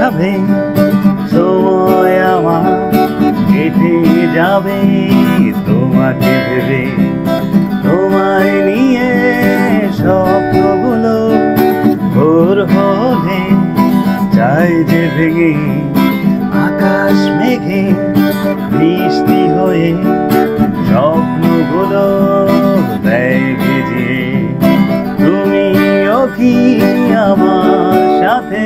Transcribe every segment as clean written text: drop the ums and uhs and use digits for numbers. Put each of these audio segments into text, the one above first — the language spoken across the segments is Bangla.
ভাবে সময় আমার কেটে যাবে তোমাকে ভেবে, তোমায় নিয়ে স্বপ্নগুলো ভোর হলে চাই যে ভেঙে আকাশ মেঘে বৃষ্টি হয়ে স্বপ্নগুলো দেয় ভিজিয়ে। তুমিও কি আমার সাথে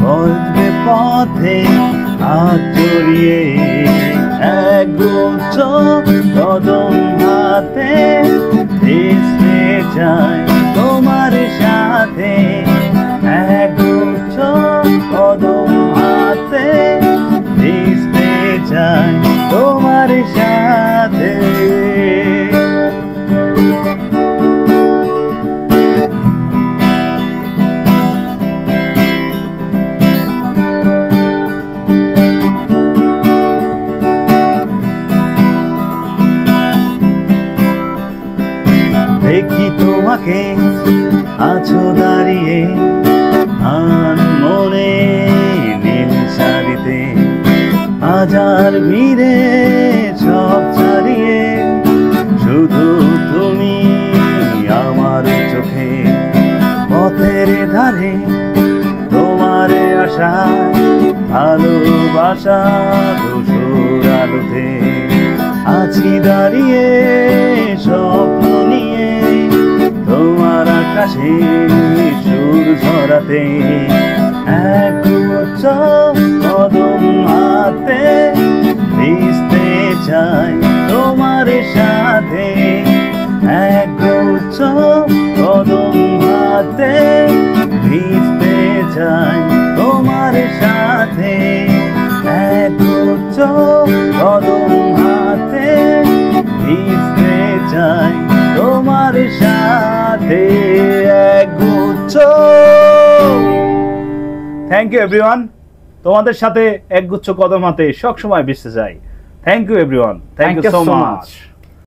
বলবে পথে হাত জড়িয়ে, একগুচ্ছ কদম হাতে ভেসতে চাই তোমার সাথে, একগুচ্ছ কদম হাতে ভেসতে চাই তোমার সাথে। দেখি তোমাকে আছো দাঁড়িয়ে মনে নীল শাড়িতে, হাজার ভিড়ে সব ছাড়িয়ে শুধু তুমি আমার চোখে। পথের ধারে তোমার আশা ভালোবাসা ধূসর আলোতে আছি দাঁড়িয়ে স্বপ্ন নিয়ে, তোমার আকাশে সুর ঝরাতে একগুচ্ছ কদম হাতে ভিজতে চাই তোমার সাথে, একগুচ্ছ কদম হাতে ভিজতে চাই তোমার সাথে, একগুচ্ছ কদম হাতে ভিজতে চাই তোমার সাথে, একগুচ্ছ। Thank you everyone. তোমাদের সাথে একগুচ্ছ কদম হাতে সবসময় ভিজতে চাই। Thank you everyone. Thank you so much.